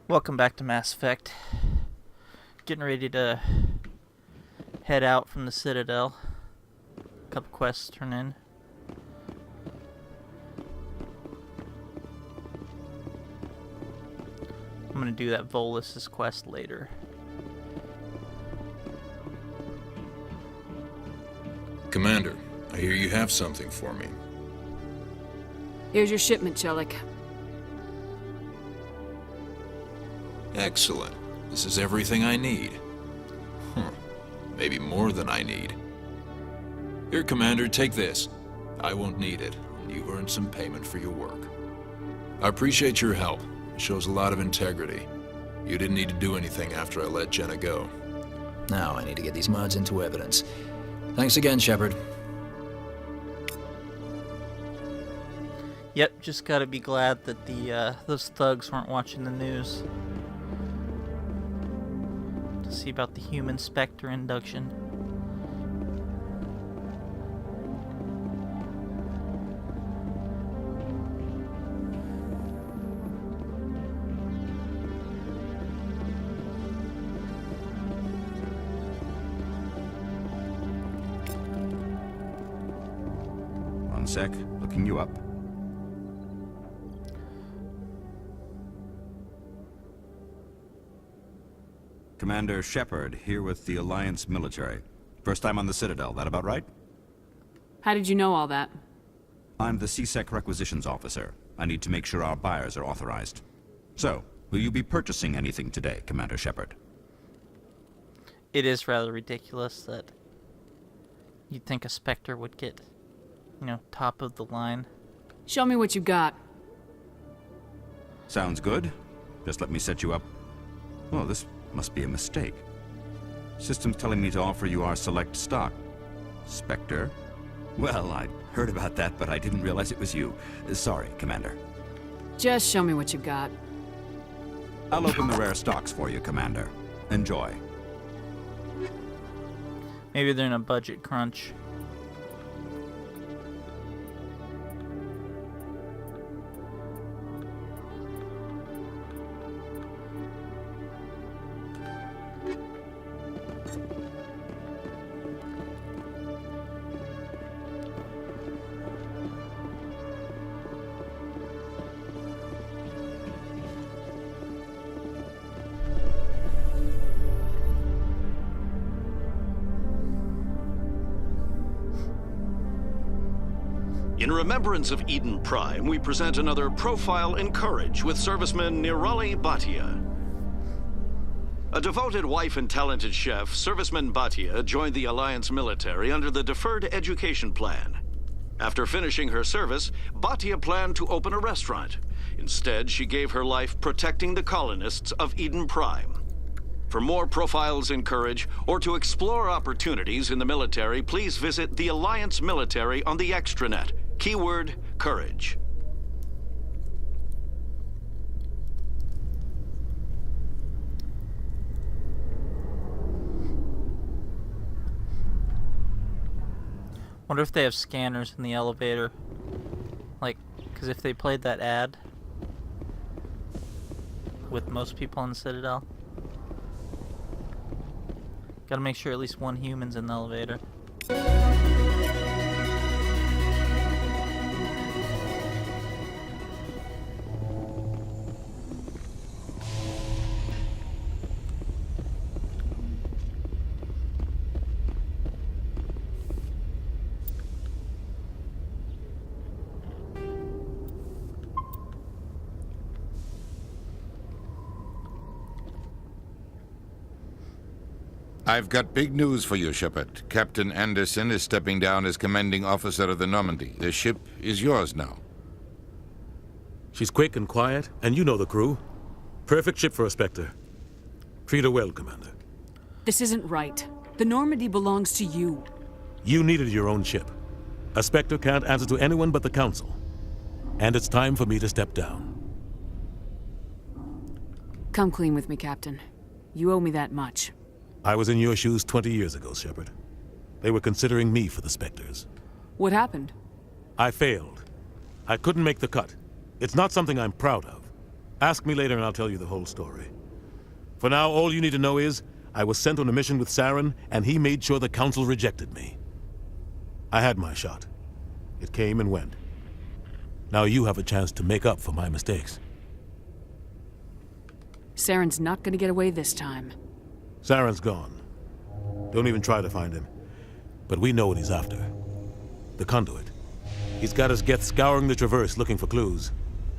Welcome back to Mass Effect. Getting ready to head out from the Citadel. A couple quests to turn in. I'm gonna do that Volus' quest later. Commander, I hear you have something for me. Here's your shipment, Chelik. Excellent. This is everything I need. Maybe more than I need. Here, Commander, take this. I won't need it, and you earned some payment for your work. I appreciate your help. It shows a lot of integrity. You didn't need to do anything after I let Jenna go. Now I need to get these mods into evidence. Thanks again, Shepard. Yep, just gotta be glad that those thugs weren't watching the news to see about the human Spectre induction. One sec, looking you up. Commander Shepard, here with the Alliance military. First time on the Citadel, that about right? How did you know all that? I'm the CSEC requisitions officer. I need to make sure our buyers are authorized. So, will you be purchasing anything today, Commander Shepard? It is rather ridiculous that you'd think a Spectre would get, top of the line. Show me what you got. Sounds good. Just let me set you up. Oh, this must be a mistake. System's telling me to offer you our select stock. Spectre? Well, I'd heard about that, but I didn't realize it was you. Sorry, Commander. Just show me what you got. I'll open the rare stocks for you, Commander. Enjoy. Maybe they're in a budget crunch. In remembrance of Eden Prime, we present another profile in courage with serviceman Nirali Bhatia. A devoted wife and talented chef, serviceman Bhatia joined the Alliance military under the Deferred Education Plan. After finishing her service, Bhatia planned to open a restaurant. Instead, she gave her life protecting the colonists of Eden Prime. For more profiles in courage, or to explore opportunities in the military, please visit the Alliance military on the extranet. Keyword, courage. Wonder if they have scanners in the elevator. Because if they played that ad with most people on the Citadel, gotta make sure at least one human's in the elevator. I've got big news for you, Shepard. Captain Anderson is stepping down as commanding officer of the Normandy. The ship is yours now. She's quick and quiet, and you know the crew. Perfect ship for a Spectre. Treat her well, Commander. This isn't right. The Normandy belongs to you. You needed your own ship. A Spectre can't answer to anyone but the Council. And it's time for me to step down. Come clean with me, Captain. You owe me that much. I was in your shoes 20 years ago, Shepard. They were considering me for the Spectres. What happened? I failed. I couldn't make the cut. It's not something I'm proud of. Ask me later and I'll tell you the whole story. For now, all you need to know is, I was sent on a mission with Saren, and he made sure the Council rejected me. I had my shot. It came and went. Now you have a chance to make up for my mistakes. Saren's not gonna get away this time. Saren's gone. Don't even try to find him. But we know what he's after. The conduit. He's got his Geth scouring the Traverse looking for clues.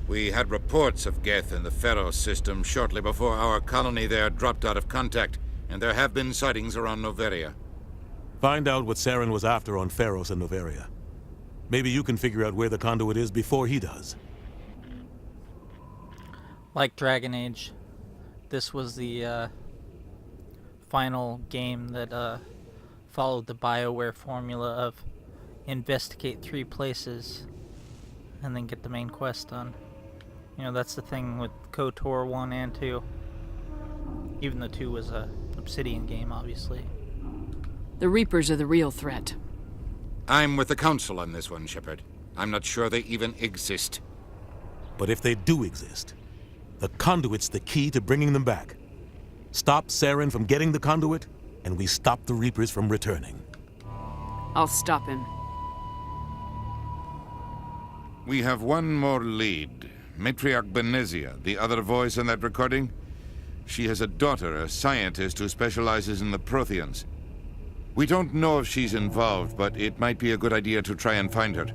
We had reports of Geth in the Pharos system shortly before our colony there dropped out of contact, and there have been sightings around Noveria. Find out what Saren was after on Pharos and Noveria. Maybe you can figure out where the conduit is before he does. Like Dragon Age, this was the final game that followed the BioWare formula of investigate 3 places and then get the main quest done. You know, that's the thing with KOTOR 1 and 2. Even though 2 was a Obsidian game, obviously. The Reapers are the real threat. I'm with the Council on this one, Shepard. I'm not sure they even exist. But if they do exist, the conduit's the key to bringing them back. Stop Saren from getting the conduit, and we stop the Reapers from returning. I'll stop him. We have one more lead. Matriarch Benezia, the other voice in that recording. She has a daughter, a scientist who specializes in the Protheans. We don't know if she's involved, but it might be a good idea to try and find her.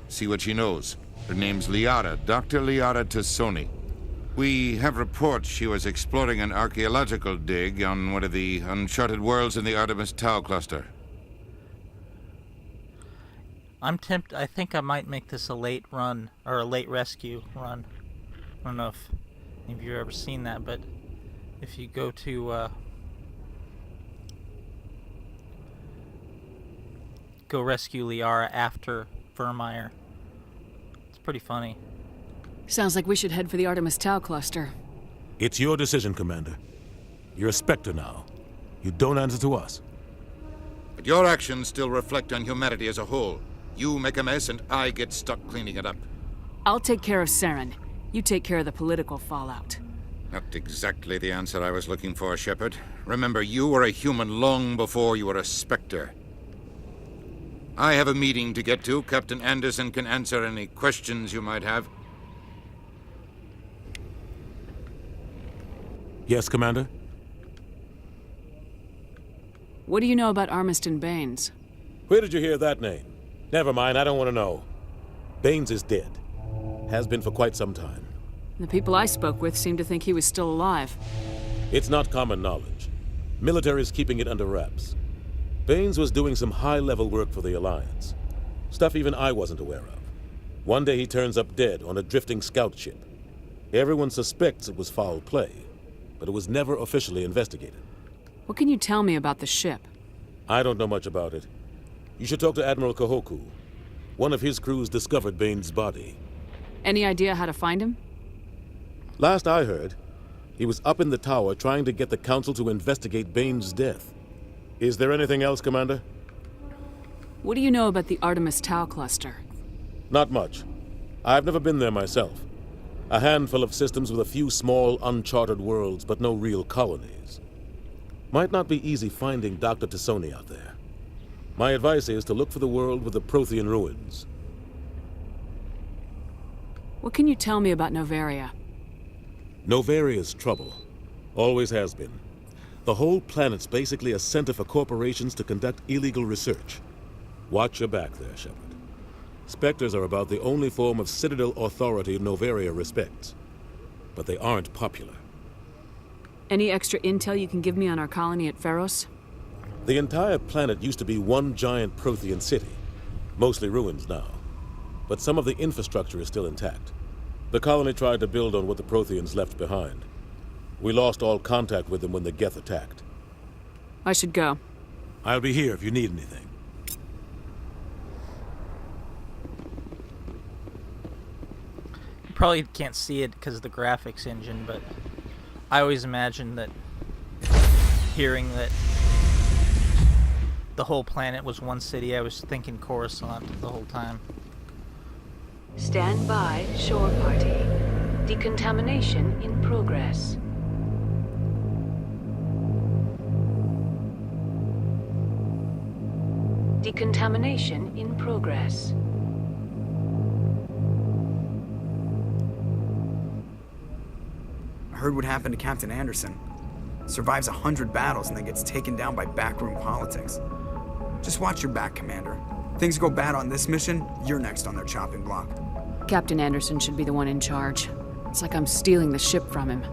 See what she knows. Her name's Liara, Dr. Liara Tassoni. We have reports she was exploring an archaeological dig on one of the uncharted worlds in the Artemis Tau cluster. I'm tempted. I think I might make this a late run, or a late rescue run. I don't know if any of you have ever seen that, but if you go to go rescue Liara after Vermeer, it's pretty funny. Sounds like we should head for the Artemis Tau cluster. It's your decision, Commander. You're a Spectre now. You don't answer to us. But your actions still reflect on humanity as a whole. You make a mess and I get stuck cleaning it up. I'll take care of Saren. You take care of the political fallout. Not exactly the answer I was looking for, Shepard. Remember, you were a human long before you were a Spectre. I have a meeting to get to. Captain Anderson can answer any questions you might have. Yes, Commander? What do you know about Armiston Baines? Where did you hear that name? Never mind, I don't want to know. Baines is dead. Has been for quite some time. The people I spoke with seemed to think he was still alive. It's not common knowledge. Military is keeping it under wraps. Baines was doing some high-level work for the Alliance. Stuff even I wasn't aware of. One day he turns up dead on a drifting scout ship. Everyone suspects it was foul play, but it was never officially investigated. What can you tell me about the ship? I don't know much about it. You should talk to Admiral Kahoku. One of his crews discovered Baines' body. Any idea how to find him? Last I heard, he was up in the tower trying to get the Council to investigate Baines' death. Is there anything else, Commander? What do you know about the Artemis Tau cluster? Not much. I've never been there myself. A handful of systems with a few small, uncharted worlds, but no real colonies. Might not be easy finding Dr. Tassoni out there. My advice is to look for the world with the Prothean ruins. What can you tell me about Noveria? Noveria's trouble. Always has been. The whole planet's basically a center for corporations to conduct illegal research. Watch your back there, Shepard. Spectres are about the only form of Citadel authority Noveria respects. But they aren't popular. Any extra intel you can give me on our colony at Pharos? The entire planet used to be one giant Prothean city. Mostly ruins now. But some of the infrastructure is still intact. The colony tried to build on what the Protheans left behind. We lost all contact with them when the Geth attacked. I should go. I'll be here if you need anything. You probably can't see it because of the graphics engine, but I always imagine that hearing that the whole planet was one city, I was thinking Coruscant the whole time. Stand by, shore party. Decontamination in progress. Decontamination in progress. I heard what happened to Captain Anderson. Survives 100 battles and then gets taken down by backroom politics. Just watch your back, Commander. Things go bad on this mission, you're next on their chopping block. Captain Anderson should be the one in charge. It's like I'm stealing the ship from him.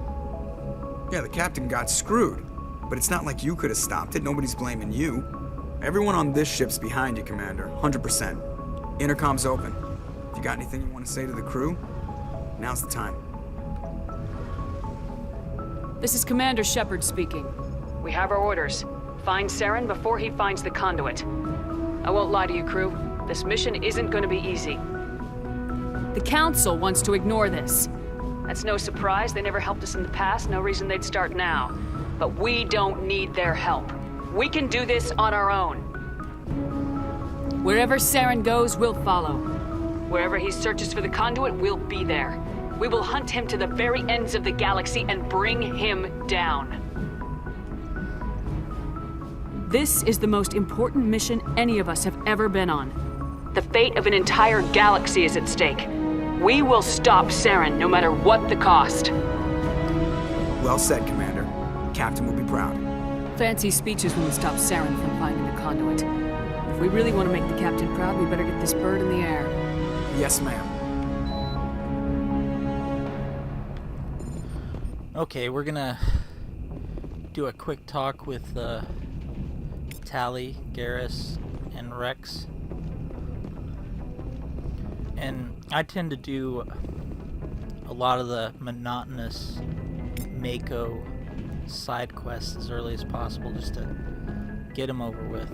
Yeah, the captain got screwed. But it's not like you could have stopped it. Nobody's blaming you. Everyone on this ship's behind you, Commander. 100%. Intercom's open. If you got anything you want to say to the crew, now's the time. This is Commander Shepard speaking. We have our orders. Find Saren before he finds the conduit. I won't lie to you, crew. This mission isn't going to be easy. The Council wants to ignore this. That's no surprise. They never helped us in the past. No reason they'd start now. But we don't need their help. We can do this on our own. Wherever Saren goes, we'll follow. Wherever he searches for the conduit, we'll be there. We will hunt him to the very ends of the galaxy and bring him down. This is the most important mission any of us have ever been on. The fate of an entire galaxy is at stake. We will stop Saren no matter what the cost. Well said, Commander. Captain will be proud. Fancy speeches when we stop Saren from finding the conduit. If we really want to make the captain proud, we better get this bird in the air. Yes, ma'am. Okay, we're gonna do a quick talk with Tally, Garrus, and Rex. And I tend to do a lot of the monotonous Mako side quests as early as possible just to get them over with.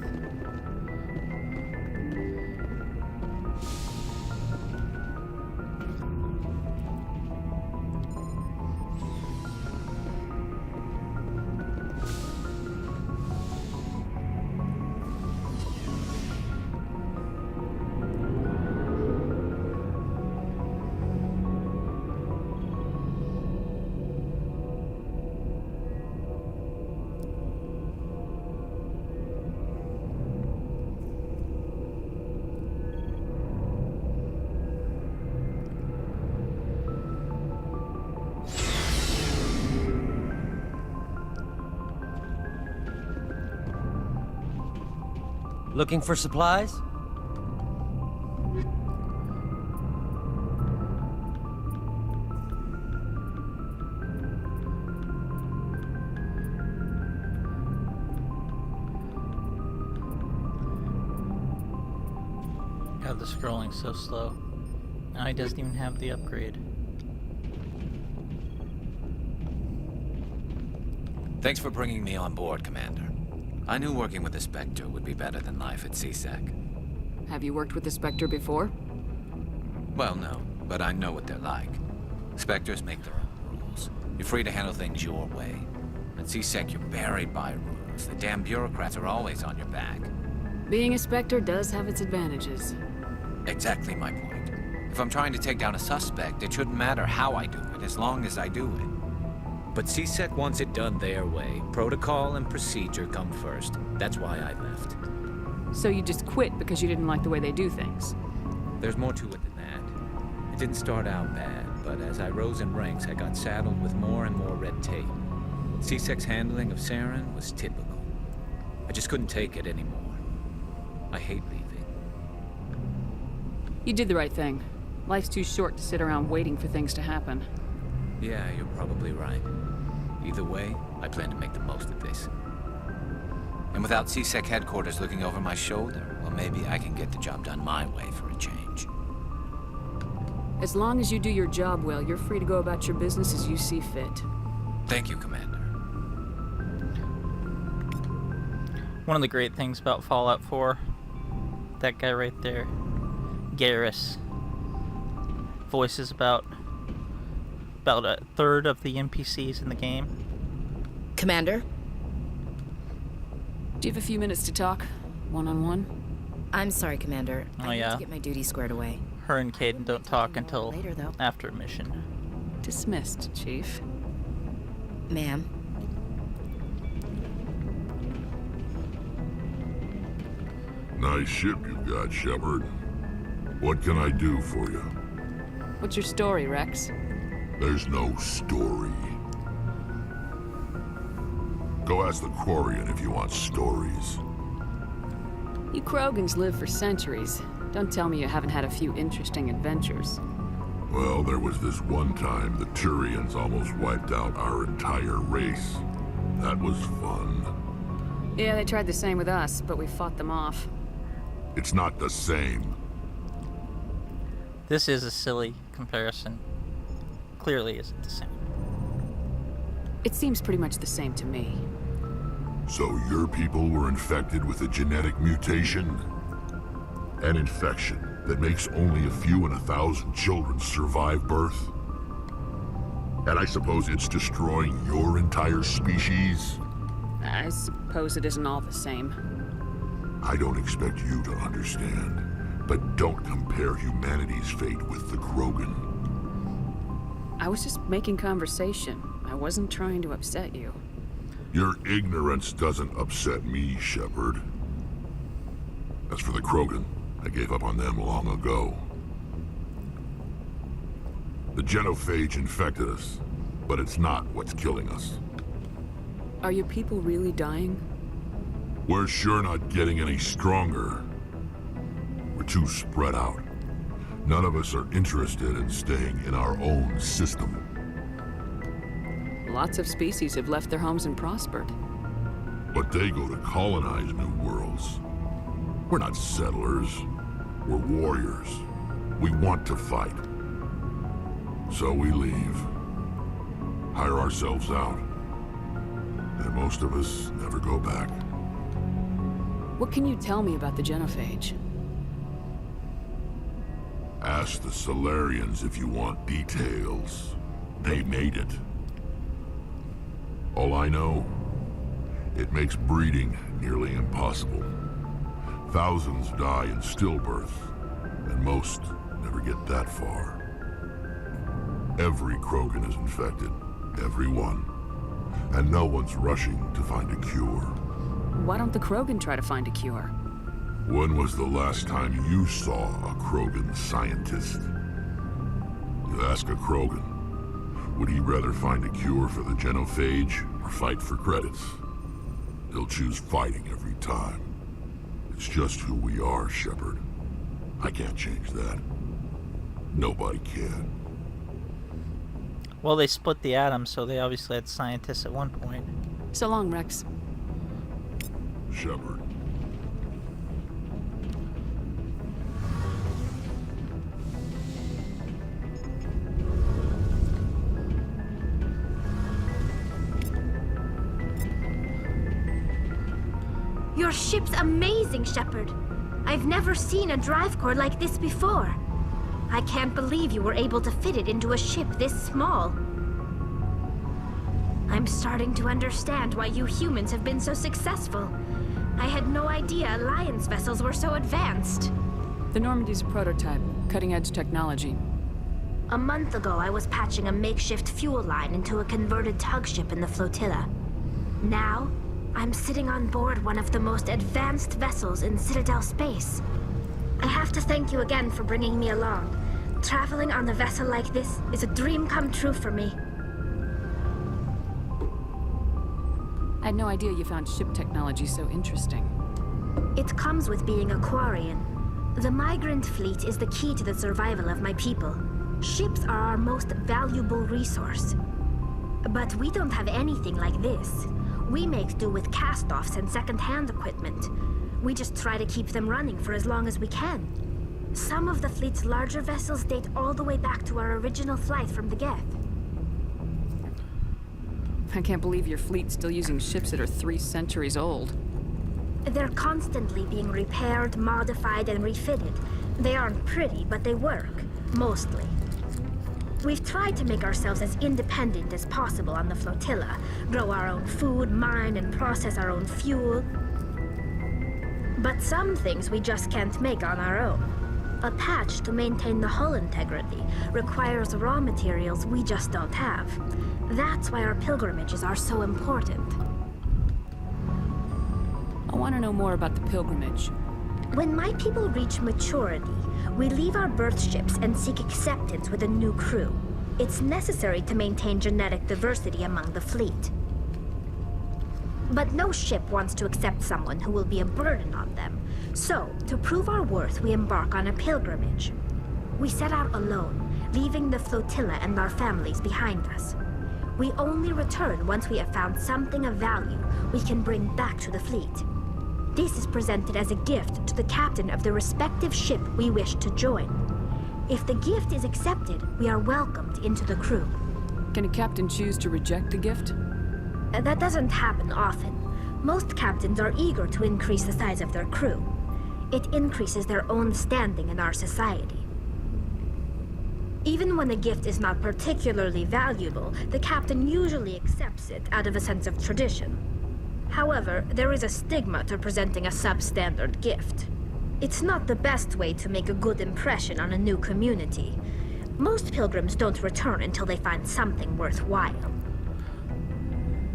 Looking for supplies? God, the scrolling's so slow. Now he doesn't even have the upgrade. Thanks for bringing me on board, Commander. I knew working with the Spectre would be better than life at CSEC. Have you worked with the Spectre before? Well, no, but I know what they're like. Spectres make their own rules. You're free to handle things your way. At CSEC, you're buried by rules. The damn bureaucrats are always on your back. Being a Spectre does have its advantages. Exactly my point. If I'm trying to take down a suspect, it shouldn't matter how I do it, as long as I do it. But CSEC wants it done their way. Protocol and procedure come first. That's why I left. So you just quit because you didn't like the way they do things? There's more to it than that. It didn't start out bad, but as I rose in ranks, I got saddled with more and more red tape. CSEC's handling of Saren was typical. I just couldn't take it anymore. I hate leaving. You did the right thing. Life's too short to sit around waiting for things to happen. Yeah, you're probably right. Either way, I plan to make the most of this. And without CSEC headquarters looking over my shoulder, well, maybe I can get the job done my way for a change. As long as you do your job well, you're free to go about your business as you see fit. Thank you, Commander. One of the great things about Fallout 4, that guy right there, Garrus, voices about a third of the NPCs in the game. Commander? Do you have a few minutes to talk? One-on-one? I'm sorry, Commander. Oh, I yeah. need to get my duty squared away. Her and Caden don't talk until later, though. after a mission. Dismissed, Chief. Ma'am. Nice ship you got, Shepard. What can I do for you? What's your story, Rex? There's no story. Go ask the Quarian if you want stories. You Krogans live for centuries. Don't tell me you haven't had a few interesting adventures. Well, there was this one time the Turians almost wiped out our entire race. That was fun. Yeah, they tried the same with us, but we fought them off. It's not the same. This is a silly comparison. Clearly isn't the same. It seems pretty much the same to me. So your people were infected with a genetic mutation? An infection that makes only a few in 1,000 children survive birth? And I suppose it's destroying your entire species? I suppose it isn't all the same. I don't expect you to understand, but don't compare humanity's fate with the Krogan. I was just making conversation. I wasn't trying to upset you. Your ignorance doesn't upset me, Shepard. As for the Krogan, I gave up on them long ago. The genophage infected us, but it's not what's killing us. Are your people really dying? We're sure not getting any stronger. We're too spread out. None of us are interested in staying in our own system. Lots of species have left their homes and prospered. But they go to colonize new worlds. We're not settlers. We're warriors. We want to fight. So we leave. Hire ourselves out. And most of us never go back. What can you tell me about the genophage? Ask the Solarians if you want details. They made it. All I know, it makes breeding nearly impossible. Thousands die in stillbirth, and most never get that far. Every Krogan is infected, every one. And no one's rushing to find a cure. Why don't the Krogan try to find a cure? When was the last time you saw a Krogan scientist? You ask a Krogan, would he rather find a cure for the genophage or fight for credits? He'll choose fighting every time. It's just who we are, Shepard. I can't change that. Nobody can. Well, they split the atom, so they obviously had scientists at one point. So long, Rex. Shepard. Your ship's amazing, Shepard. I've never seen a drive core like this before. I can't believe you were able to fit it into a ship this small. I'm starting to understand why you humans have been so successful. I had no idea Alliance vessels were so advanced. The Normandy's a prototype, cutting-edge technology. A month ago, I was patching a makeshift fuel line into a converted tug ship in the flotilla. Now, I'm sitting on board one of the most advanced vessels in Citadel space. I have to thank you again for bringing me along. Traveling on a vessel like this is a dream come true for me. I had no idea you found ship technology so interesting. It comes with being a Quarian. The migrant fleet is the key to the survival of my people. Ships are our most valuable resource. But we don't have anything like this. We make do with cast-offs and second-hand equipment. We just try to keep them running for as long as we can. Some of the fleet's larger vessels date all the way back to our original flight from the Geth. I can't believe your fleet's still using ships that are 3 centuries old. They're constantly being repaired, modified, and refitted. They aren't pretty, but they work. Mostly. We've tried to make ourselves as independent as possible on the flotilla. Grow our own food, mine and process our own fuel. But some things we just can't make on our own. A patch to maintain the hull integrity requires raw materials we just don't have. That's why our pilgrimages are so important. I want to know more about the pilgrimage. When my people reach maturity, we leave our birth ships and seek acceptance with a new crew. It's necessary to maintain genetic diversity among the fleet. But no ship wants to accept someone who will be a burden on them. So, to prove our worth, we embark on a pilgrimage. We set out alone, leaving the flotilla and our families behind us. We only return once we have found something of value we can bring back to the fleet. This is presented as a gift to the captain of the respective ship we wish to join. If the gift is accepted, we are welcomed into the crew. Can a captain choose to reject the gift? That doesn't happen often. Most captains are eager to increase the size of their crew. It increases their own standing in our society. Even when a gift is not particularly valuable, the captain usually accepts it out of a sense of tradition. However, there is a stigma to presenting a substandard gift. It's not the best way to make a good impression on a new community. Most pilgrims don't return until they find something worthwhile.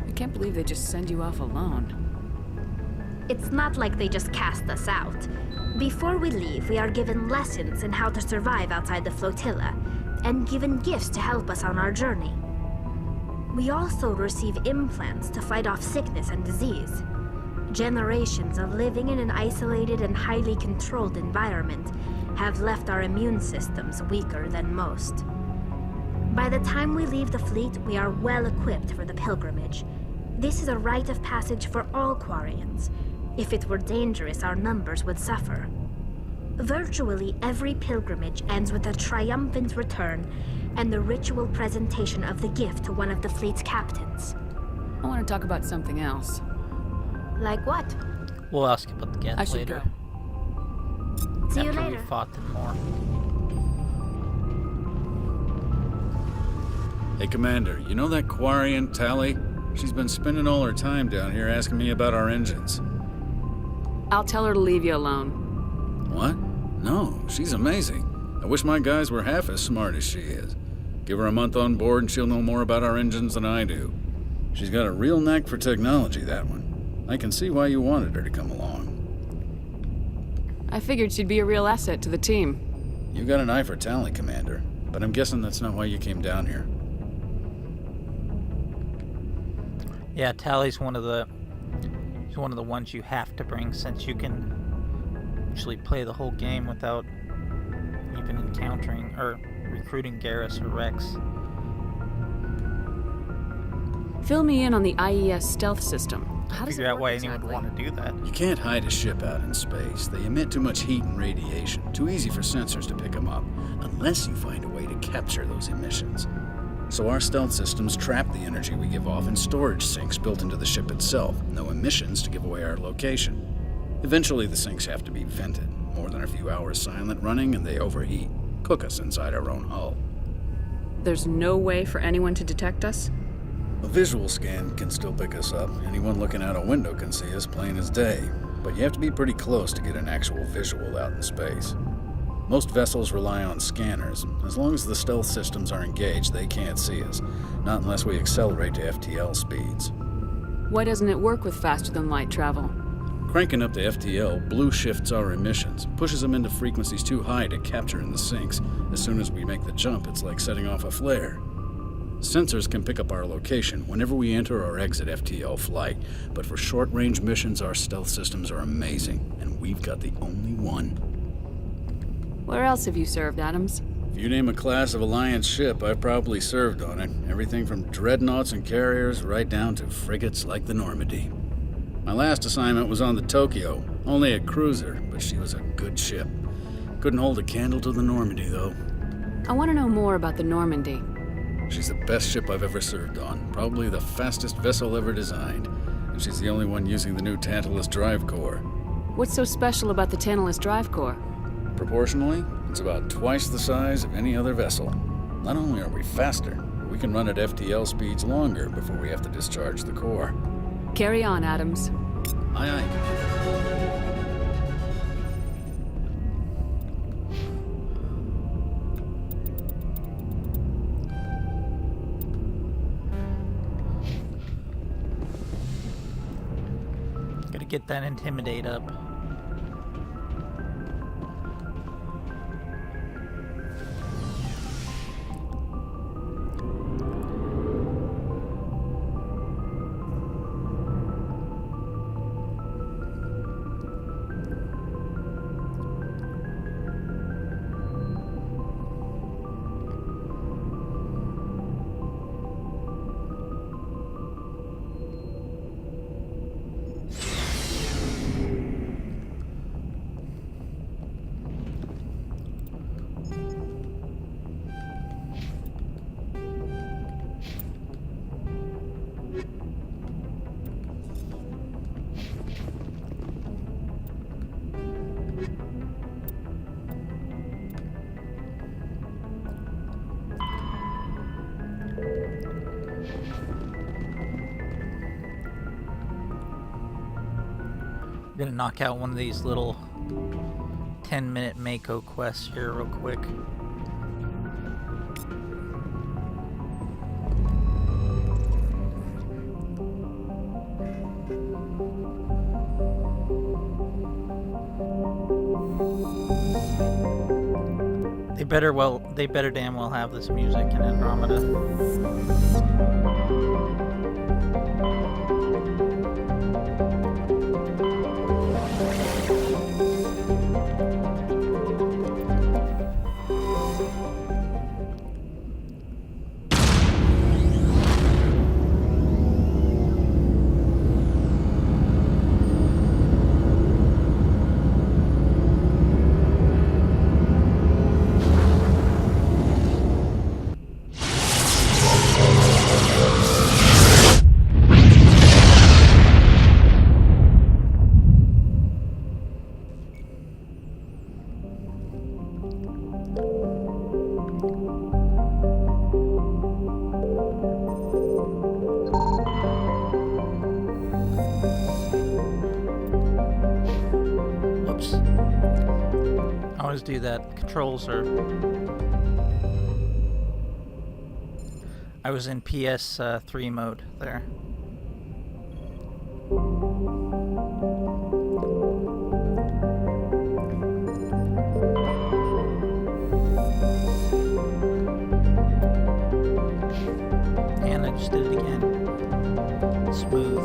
I can't believe they just send you off alone. It's not like they just cast us out. Before we leave, we are given lessons in how to survive outside the flotilla, and given gifts to help us on our journey. We also receive implants to fight off sickness and disease. Generations of living in an isolated and highly controlled environment have left our immune systems weaker than most. By the time we leave the fleet, we are well equipped for the pilgrimage. This is a rite of passage for all Quarians. If it were dangerous, our numbers would suffer. Virtually every pilgrimage ends with a triumphant return and the ritual presentation of the gift to one of the fleet's captains. I want to talk about something else. Like what? We'll ask about the I gift should later. go. See you After later. we fought them more. Hey, Commander, you know that Quarian, Tally? She's been spending all her time down here asking me about our engines. I'll tell her to leave you alone. What? No, she's amazing. I wish my guys were half as smart as she is. Give her a month on board and she'll know more about our engines than I do. She's got a real knack for technology, that one. I can see why you wanted her to come along. I figured she'd be a real asset to the team. You got an eye for Tally, Commander, but I'm guessing that's not why you came down here. Yeah, Tally's one of the ones you have to bring, since you can actually play the whole game without even encountering or recruiting Garrus or Rex. Fill me in on the IES stealth system. How does Figure it out work why exactly? anyone would want to do that. You can't hide a ship out in space. They emit too much heat and radiation. Too easy for sensors to pick them up, unless you find a way to capture those emissions. So our stealth systems trap the energy we give off in storage sinks built into the ship itself. No emissions to give away our location. Eventually the sinks have to be vented. More than a few hours silent running and they overheat. Cook us inside our own hull. There's no way for anyone to detect us? A visual scan can still pick us up. Anyone looking out a window can see us plain as day. But you have to be pretty close to get an actual visual out in space. Most vessels rely on scanners. As long as the stealth systems are engaged, they can't see us. Not unless we accelerate to FTL speeds. Why doesn't it work with faster-than-light travel? Cranking up to FTL blue shifts our emissions, pushes them into frequencies too high to capture in the sinks. As soon as we make the jump, it's like setting off a flare. Sensors can pick up our location whenever we enter or exit FTL flight, but for short-range missions, our stealth systems are amazing, and we've got the only one. Where else have you served, Adams? If you name a class of Alliance ship, I've probably served on it. Everything from dreadnoughts and carriers right down to frigates like the Normandy. My last assignment was on the Tokyo, only a cruiser, but she was a good ship. Couldn't hold a candle to the Normandy, though. I want to know more about the Normandy. She's the best ship I've ever served on, probably the fastest vessel ever designed, and she's the only one using the new Tantalus drive core. What's so special about the Tantalus drive core? Proportionally, it's about twice the size of any other vessel. Not only are we faster, but we can run at FTL speeds longer before we have to discharge the core. Carry on, Adams. Aye, aye. get that intimidate up. I'm gonna knock out one of these little 10-minute Mako quests here real quick. They better damn well have this music in Andromeda. Do that. Controls are... I was in PS3 mode there. And I just did it again. Smooth.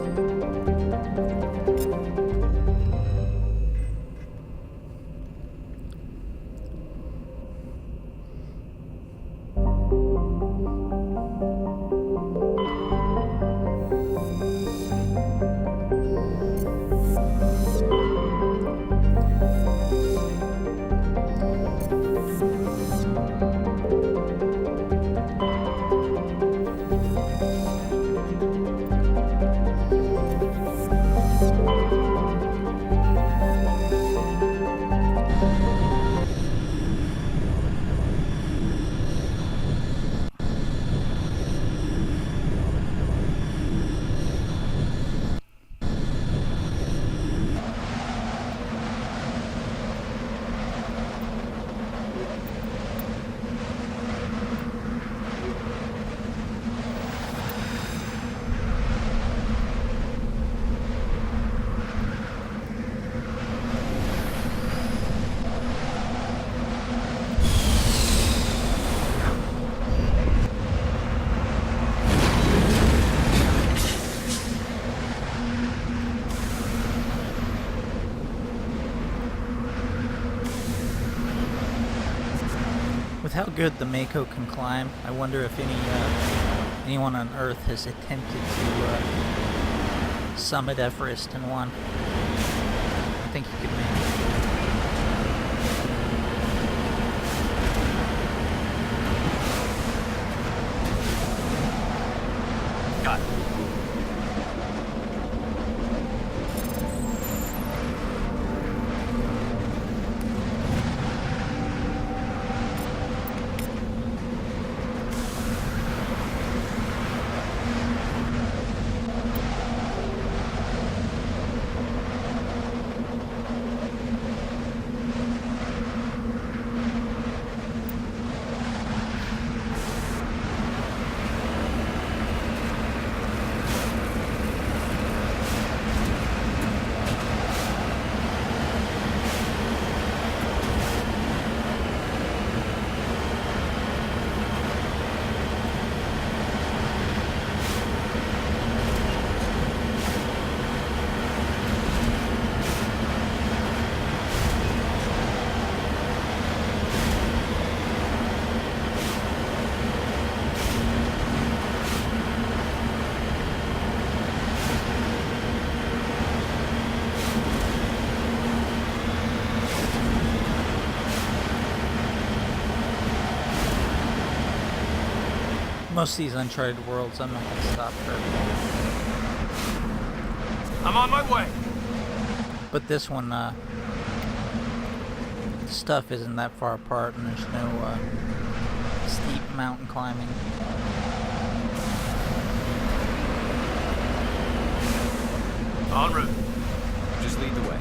With how good the Mako can climb, I wonder if anyone on Earth has attempted to summit Everest in one. I think you could manage it. Got it. Most of these Uncharted worlds, I'm not going to stop for. I'm on my way. But this one, stuff isn't that far apart, and there's no steep mountain climbing. En route. Just lead the way.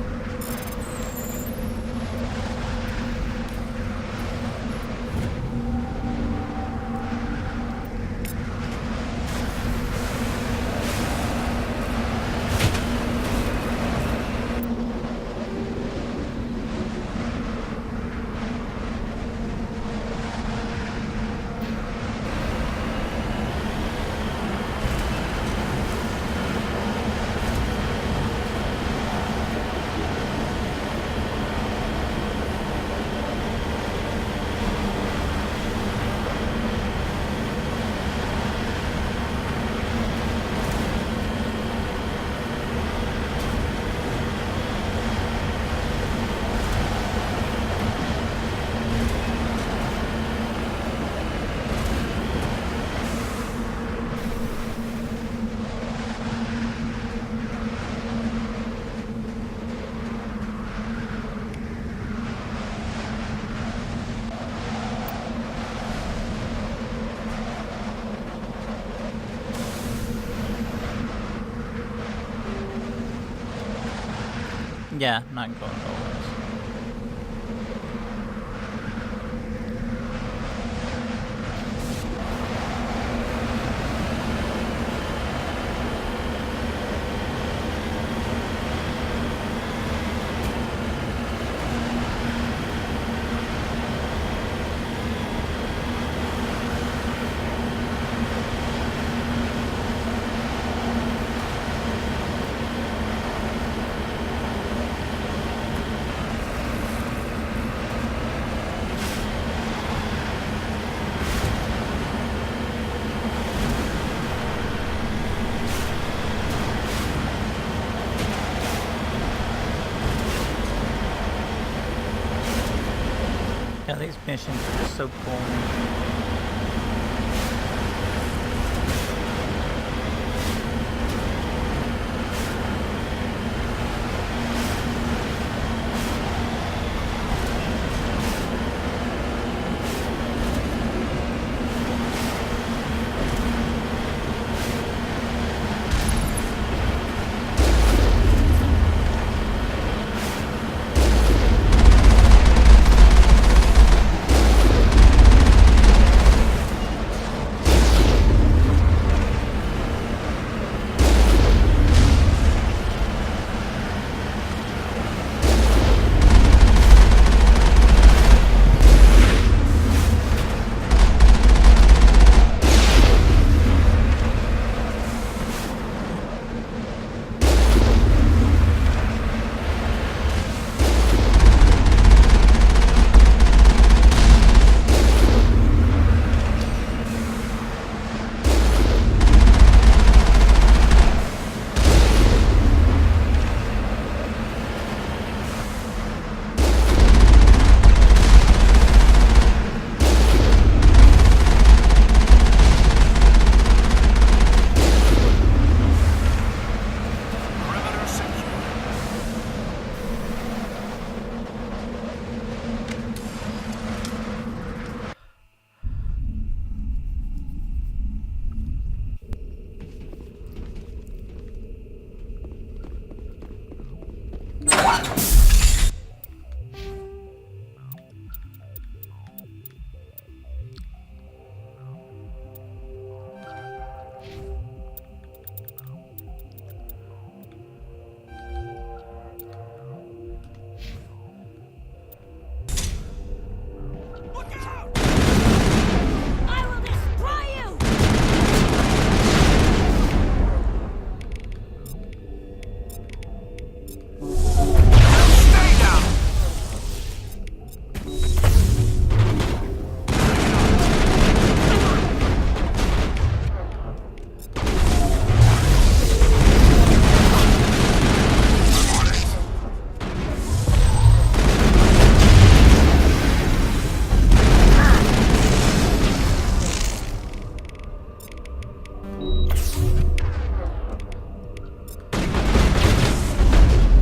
Yeah, not going always. Yeah, these missions are just so boring.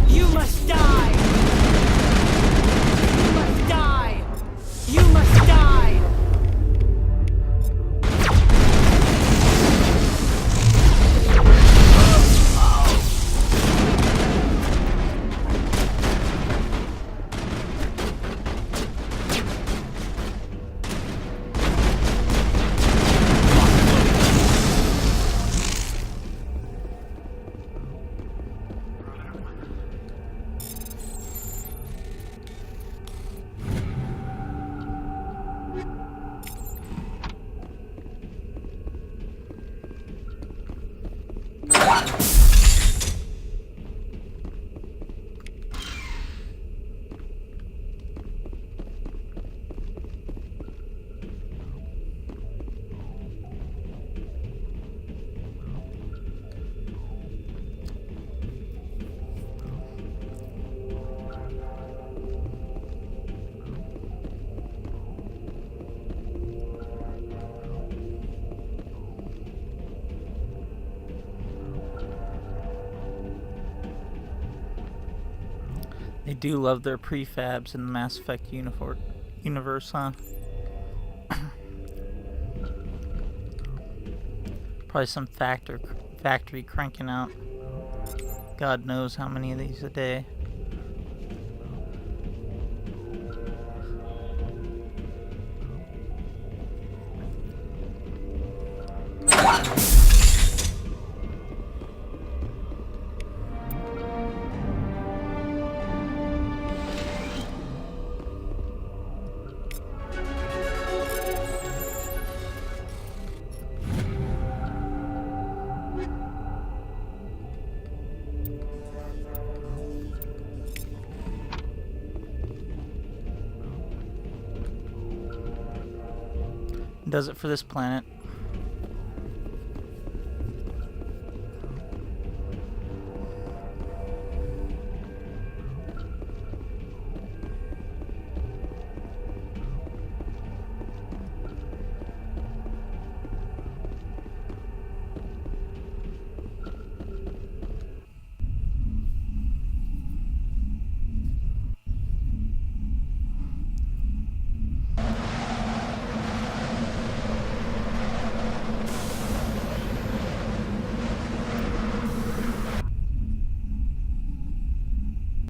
You must die! You must die! You must die! They do love their prefabs in the Mass Effect universe, huh? Probably some factory cranking out God knows how many of these a day. Does it for this planet.